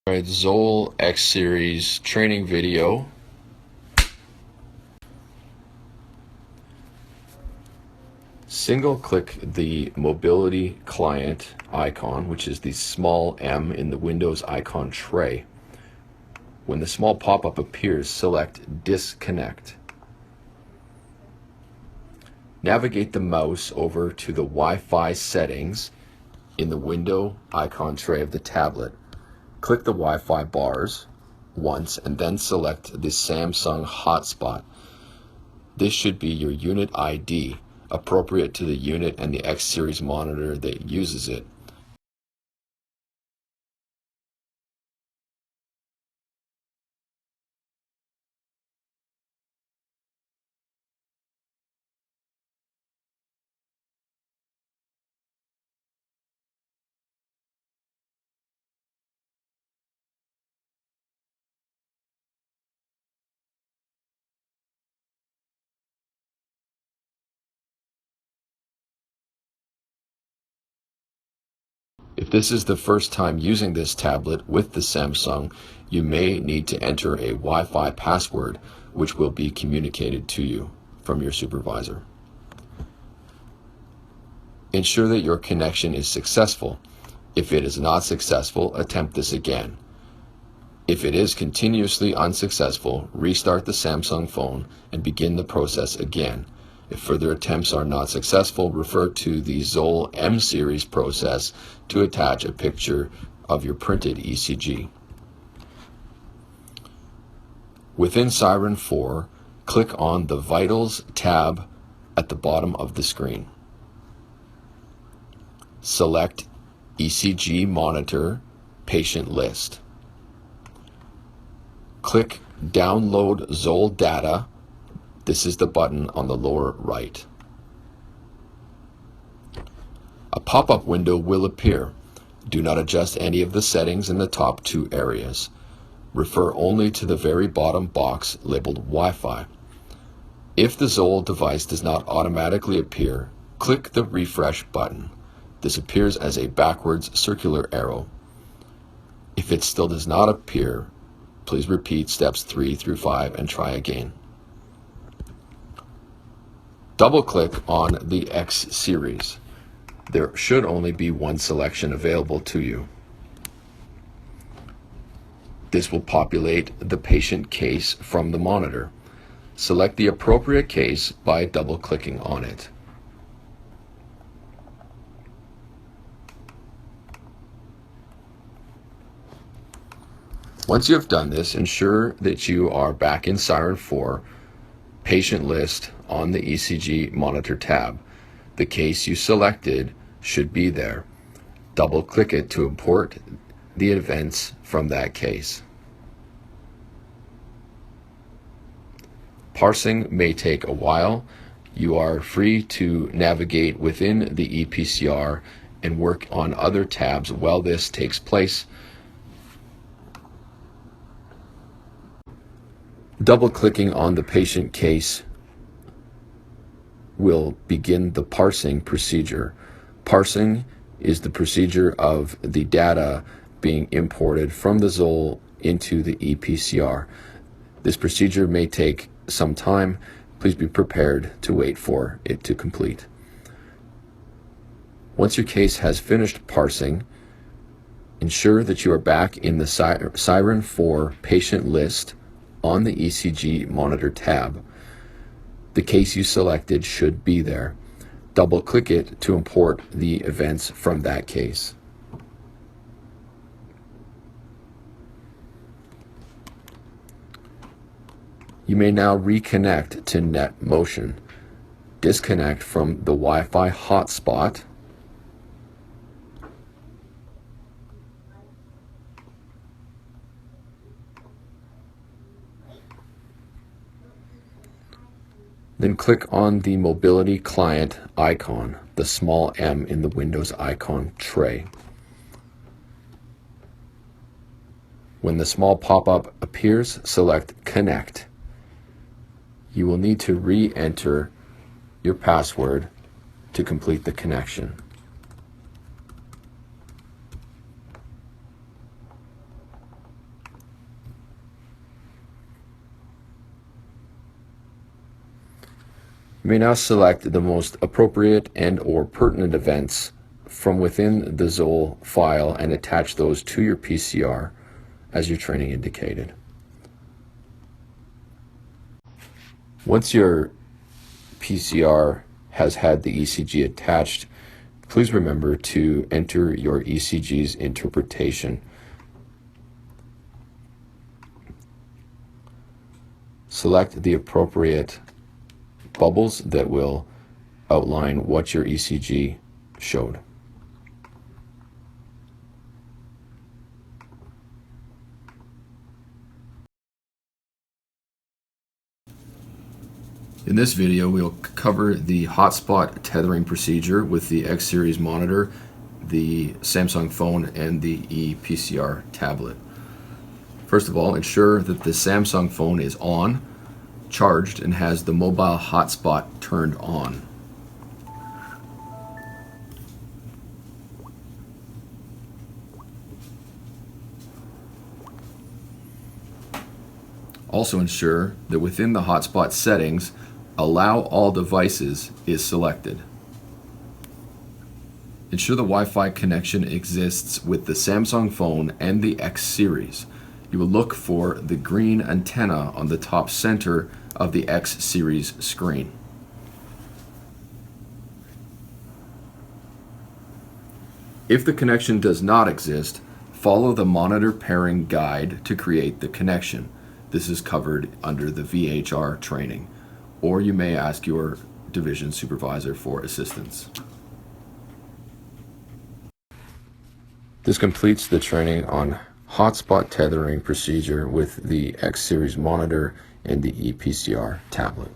Alright, Zoll X series training video. Single click the mobility client icon, which is the small M in the Windows icon tray. When the small pop-up appears, select disconnect. Navigate the mouse over to the Wi-Fi settings in the window icon tray of the tablet. Click the Wi-Fi bars once and then select the Samsung hotspot. This should be your unit ID, appropriate to the unit and the X series monitor that uses it. If this is the first time using this tablet with the Samsung, you may need to enter a Wi-Fi password, which will be communicated to you from your supervisor. Ensure that your connection is successful. If it is not successful, attempt this again. If it is continuously unsuccessful, restart the Samsung phone and begin the process again. If further attempts are not successful, refer to the Zoll M series process to attach a picture of your printed ECG. Within Siren 4, click on the Vitals tab at the bottom of the screen. Select ECG Monitor Patient List. Click Download Zoll Data. This is the button on the lower right. A pop-up window will appear. Do not adjust any of the settings in the top two areas. Refer only to the very bottom box labeled Wi-Fi. If the Zoll device does not automatically appear, click the refresh button. This appears as a backwards circular arrow. If it still does not appear, please repeat steps 3 through 5 and try again. Double-click on the X series. There should only be one selection available to you. This will populate the patient case from the monitor. Select the appropriate case by double-clicking on it. Once you have done this, ensure that you are back in Siren 4, Patient List on the ECG Monitor tab. The case you selected should be there. Double-click it to import the events from that case. Parsing may take a while. You are free to navigate within the EPCR and work on other tabs while this takes place. Double-clicking on the patient case will begin the parsing procedure. Parsing is the procedure of the data being imported from the Zoll into the EPCR. This procedure may take some time. Please be prepared to wait for it to complete. Once your case has finished parsing, ensure that you are back in the Siren 4 patient list on the ECG Monitor tab. The case you selected should be there. Double-click it to import the events from that case. You may now reconnect to net motion. Disconnect from the Wi-Fi hotspot. Then click on the mobility client icon, the small M in the Windows icon tray. When the small pop-up appears, select Connect. You will need to re-enter your password to complete the connection. You may now select the most appropriate and or pertinent events from within the Zoll file and attach those to your PCR as your training indicated. Once your PCR has had the ECG attached, please remember to enter your ECG's interpretation. Select the appropriate bubbles that will outline what your ECG showed. In this video, we'll cover the hotspot tethering procedure with the X series monitor, the Samsung phone, and the ePCR tablet. First of all, ensure that the Samsung phone is on, charged, and has the mobile hotspot turned on. Also ensure that within the hotspot settings, Allow all devices is selected. Ensure the Wi-Fi connection exists with the Samsung phone and the X series. You will look for the green antenna on the top center of the X series screen. If the connection does not exist, follow the monitor pairing guide to create the connection. This is covered under the VHR training, or you may ask your division supervisor for assistance. This completes the training on hotspot tethering procedure with the X series monitor and the ePCR tablet.